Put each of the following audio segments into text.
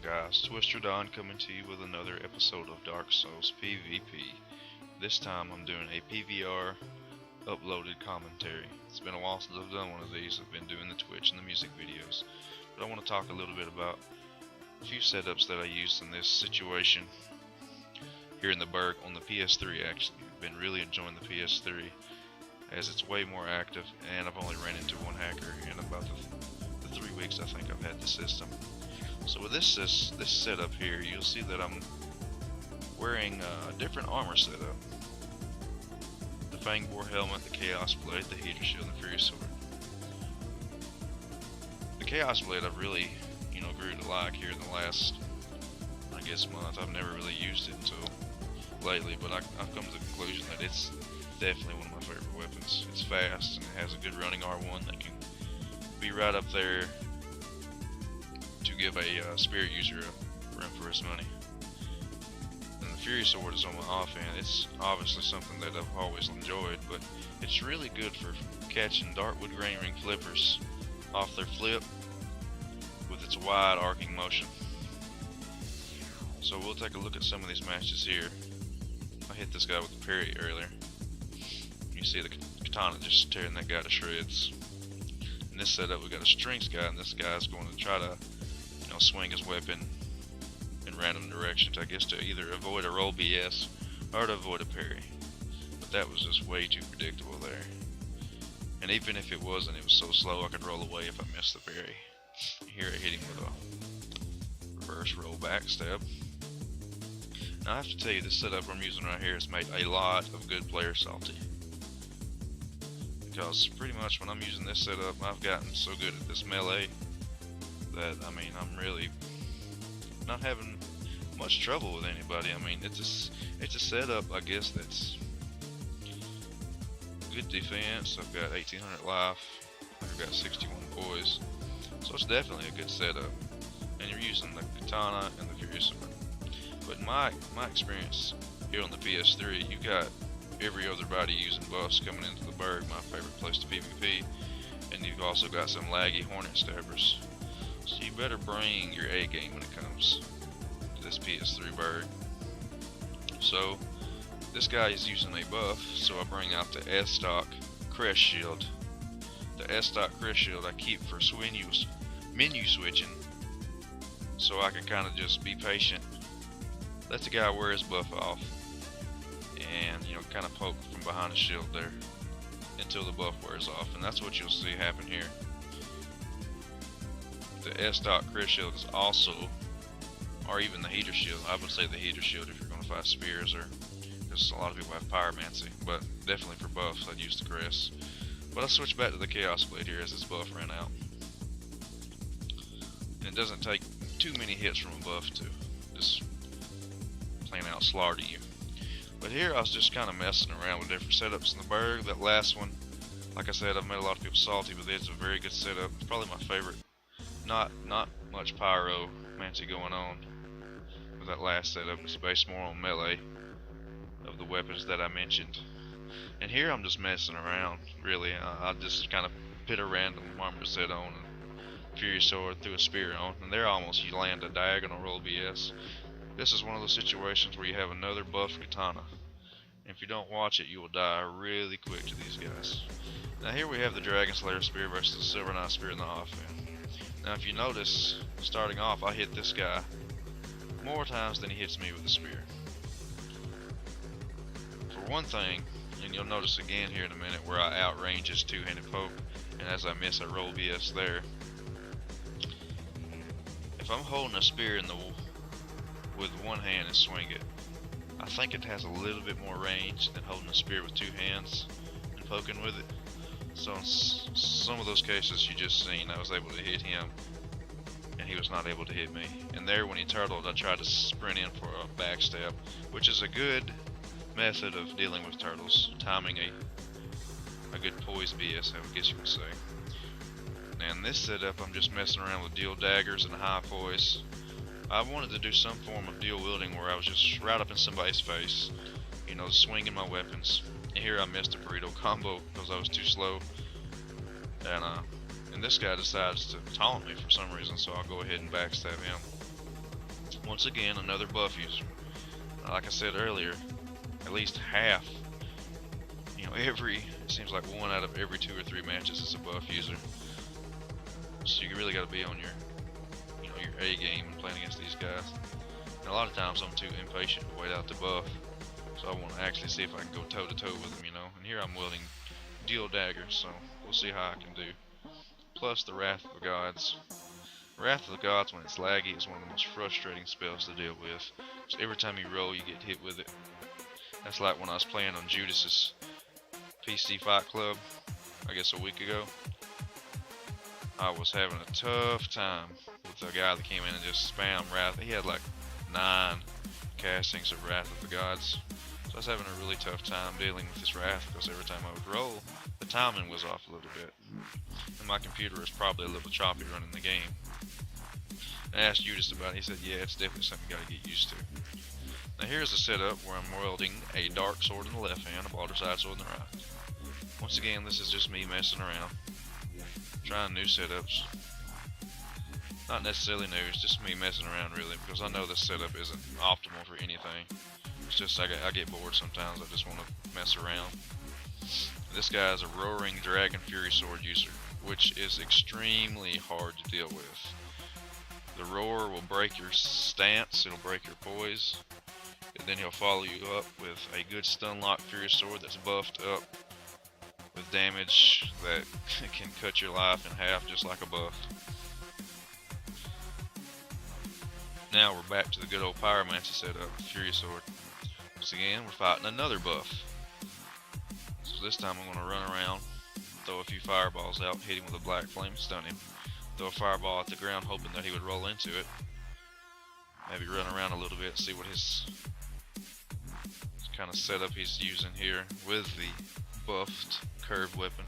guys, Twister Don coming to you with another episode of Dark Souls PVP. This time I'm doing a PVR uploaded commentary. It's been a while since I've done one of these. I've been doing the Twitch and the music videos. But I want to talk a little bit about a few setups that I used in this situation here in the Burg on the PS3 actually. I've been really enjoying the PS3 as it's way more active, and I've only ran into one hacker in about the 3 weeks I think I've had the system. So with this setup here, you'll see that I'm wearing a different armor setup. The Fang Boar helmet, the Chaos Blade, the Heater Shield, and the Fury Sword. The Chaos Blade I've really, grew to like here in the last, I guess, month. I've never really used it until lately, but I've come to the conclusion that it's definitely one of my favorite weapons. It's fast, and it has a good running R1 that can be right up there to give a spirit user a run for his money. And the Fury Sword is on my offhand. It's obviously something that I've always enjoyed, but it's really good for catching Darkwood Grain Ring flippers off their flip with its wide arcing motion. So we'll take a look at some of these matches here. I hit this guy with the parry earlier. You see the katana just tearing that guy to shreds. In this setup we got a strengths guy, and this guy's going to try to swing his weapon in random directions, I guess to either avoid a roll BS or to avoid a parry. But that was just way too predictable there. And even if it wasn't, it was so slow I could roll away if I missed the parry. Here I hit him with a reverse roll backstab. Now I have to tell you, this setup I'm using right here has made a lot of good players salty. Because pretty much when I'm using this setup, I've gotten so good at this melee that, I'm really not having much trouble with anybody. It's a setup, I guess, that's good defense. I've got 1800 life. I've got 61 poise. So it's definitely a good setup. And you're using the katana and the Fury Sword. But in my experience here on the PS3, you've got every other body using buffs coming into the Burg, my favorite place to PvP. And you've also got some laggy Hornet Stabbers. So you better bring your A game when it comes to this PS3 Burg. So this guy is using a buff, so I bring out the S-Stock Crest Shield. The S-Stock Crest Shield I keep for menu switching, so I can kind of just be patient, let the guy wear his buff off, and kind of poke from behind the shield there until the buff wears off. And that's what you'll see happen here. The S-Stock Crest Shield is also, or even the Heater Shield, I would say the Heater Shield if you're going to fight spears, or because a lot of people have pyromancy, but definitely for buffs I'd use the Crest. But I'll switch back to the Chaos Blade here as this buff ran out. And it doesn't take too many hits from a buff to just plain out slaughter you. But here I was just kind of messing around with different setups in the Burg. That last one, like I said, I've made a lot of people salty, but it's a very good setup. It's probably my favorite. Not much pyromancy going on with that last setup. It's based more on melee of the weapons that I mentioned. And here I'm just messing around, really. I just kind of put a random armor set on and Fury Sword, threw a spear on, and there almost you land a diagonal roll BS. This is one of those situations where you have another buff katana. And if you don't watch it, you will die really quick to these guys. Now here we have the Dragon Slayer Spear versus the Silver Knight Spear in the offhand. Now if you notice, starting off I hit this guy more times than he hits me with the spear. For one thing, and you'll notice again here in a minute where I outrange his two-handed poke, and as I miss I roll BS there. If I'm holding a spear with one hand and swing it, I think it has a little bit more range than holding a spear with two hands and poking with it. So in some of those cases you just seen, I was able to hit him and he was not able to hit me. And there when he turtled, I tried to sprint in for a backstab, which is a good method of dealing with turtles, timing a good poise BS, I guess you would say. And in this setup I'm just messing around with deal daggers and high poise. I wanted to do some form of deal wielding where I was just right up in somebody's face, swinging my weapons. And here I missed a burrito combo because I was too slow. And this guy decides to taunt me for some reason, so I'll go ahead and backstab him. Once again, another buff user. Like I said earlier, at least half, it seems like 1 out of every 2 or 3 matches is a buff user. So you really got to be on your A game and playing against these guys. And a lot of times I'm too impatient to wait out the buff, so I want to actually see if I can go toe to toe with them, And here I'm wielding dual daggers, so we'll see how I can do. Plus the Wrath of the Gods. Wrath of the Gods, when it's laggy, is one of the most frustrating spells to deal with. So every time you roll, you get hit with it. That's like when I was playing on Judas's PC Fight Club, I guess a week ago. I was having a tough time with the guy that came in and just spammed Wrath. He had like 9 castings of Wrath of the Gods. So I was having a really tough time dealing with this Wrath because every time I would roll, the timing was off a little bit. And my computer is probably a little choppy running the game. I asked Judas about it. He said, yeah, it's definitely something you gotta get used to. Now here's a setup where I'm wielding a dark sword in the left hand, a Baldur's Side sword in the right. Once again, this is just me messing around, trying new setups. Not necessarily new, it's just me messing around really, because I know this setup isn't optimal for anything. It's just I get bored sometimes, I just want to mess around. This guy is a Roaring Dragon Fury sword user, which is extremely hard to deal with. The roar will break your stance, it'll break your poise, and then he'll follow you up with a good stun lock Fury sword that's buffed up with damage that can cut your life in half just like a buff. Now we're back to the good old pyromancy setup with Fury sword. Once again, we're fighting another buff. So this time I'm going to run around, throw a few fireballs out, hit him with a black flame, stun him. Throw a fireball at the ground hoping that he would roll into it. Maybe run around a little bit, see what his kind of setup he's using here with the buffed curved weapon.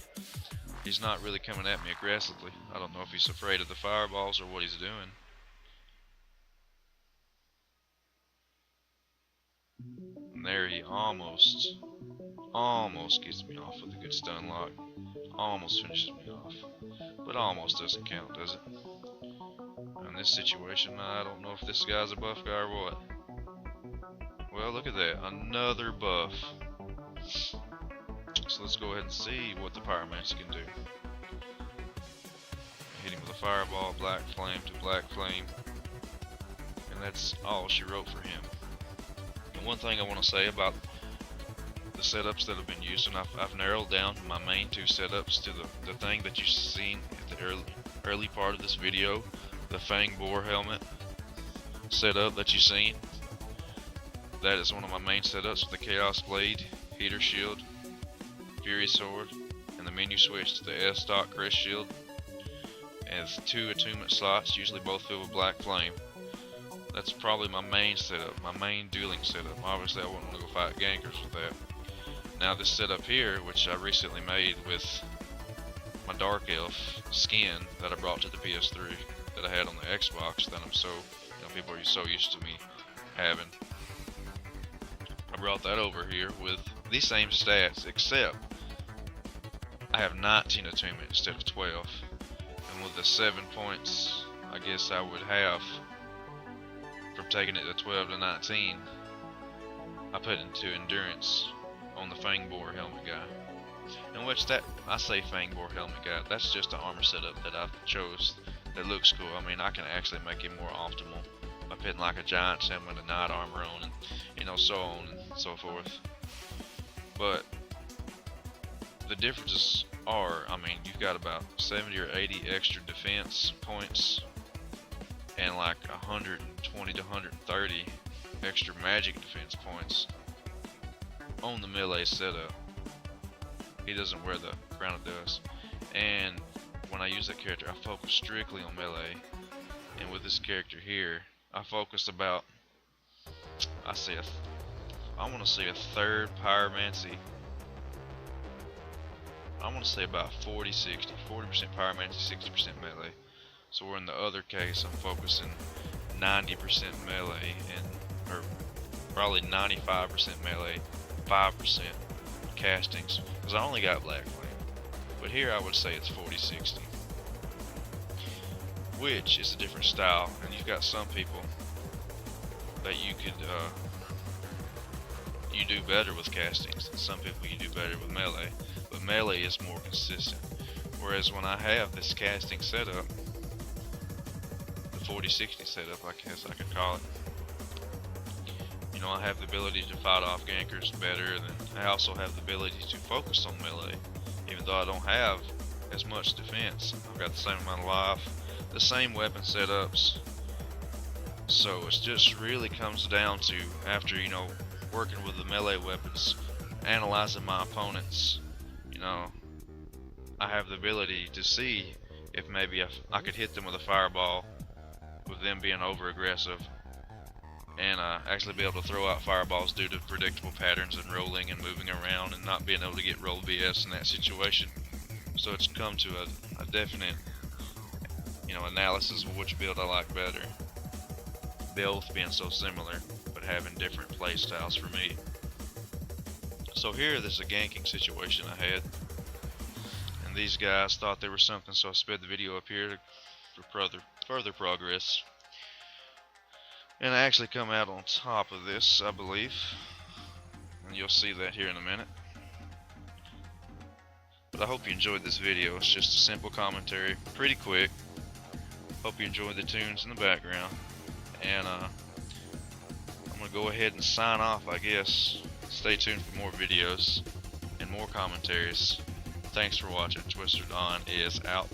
He's not really coming at me aggressively. I don't know if he's afraid of the fireballs or what he's doing. And there he almost gets me off with a good stun lock. Almost finishes me off. But almost doesn't count, does it? In this situation, I don't know if this guy's a buff guy or what. Well, look at that. Another buff. So let's go ahead and see what the pyromancy can do. Hit him with a fireball, black flame to black flame. And that's all she wrote for him. And one thing I want to say about the setups that have been used, and I've narrowed down my main 2 setups to the thing that you've seen at the early part of this video, the Fang Boar helmet setup that you've seen. That is one of my main setups with the Chaos Blade, Heater Shield, Fury Sword, and the menu switch to the S-Stock Crest Shield. And 2 attunement slots, usually both filled with black flame. That's probably my main setup, my main dueling setup. Obviously I wouldn't want to go fight gankers with that. Now this setup here, which I recently made with my Dark Elf skin that I brought to the PS3 that I had on the Xbox that I'm so, people are so used to me having. I brought that over here with these same stats, except I have 19 attunement instead of 12. And with the 7 points I guess I would have from taking it to 12 to 19, I put into endurance on the Fang Boar helmet guy. In which that, I say Fang Boar helmet guy, that's just an armor setup that I chose that looks cool. I mean, I can actually make it more optimal by putting like a giant helmet and knight armor on, and so on and so forth. But the differences are, I mean, you've got about 70 or 80 extra defense points and like 120 to 130 extra magic defense points on the melee setup. He doesn't wear the crown of dust, and when I use that character I focus strictly on melee, and with this character here I focused about, I want to say a third pyromancy. I want to say about 40-60, 40% pyromancy, 60% melee. So where in the other case I'm focusing 90% melee or probably 95% melee, 5% castings, because I only got black flame. But here I would say it's 40-60, which is a different style. And you've got some people that you could you do better with castings. Some people you do better with melee, but melee is more consistent. Whereas when I have this casting setup, the 40-60 setup, I guess I could call it, you know, I have the ability to fight off gankers better, and I also have the ability to focus on melee, even though I don't have as much defense. I've got the same amount of life, the same weapon setups. So it just really comes down to, after, you know, working with the melee weapons, analyzing my opponents, you know, I have the ability to see if maybe I could hit them with a fireball with them being over aggressive, and actually be able to throw out fireballs due to predictable patterns and rolling and moving around and not being able to get roll BS in that situation. So it's come to a definite, you know, analysis of which build I like better. Both being so similar, but having different play styles for me. So here, there's a ganking situation I had, and these guys thought they were something, so I sped the video up here for further progress. And I actually come out on top of this, I believe, and you'll see that here in a minute. But I hope you enjoyed this video. It's just a simple commentary, pretty quick. Hope you enjoyed the tunes in the background. And I'm going to go ahead and sign off, I guess. Stay tuned for more videos and more commentaries. Thanks for watching. Twister Don is out.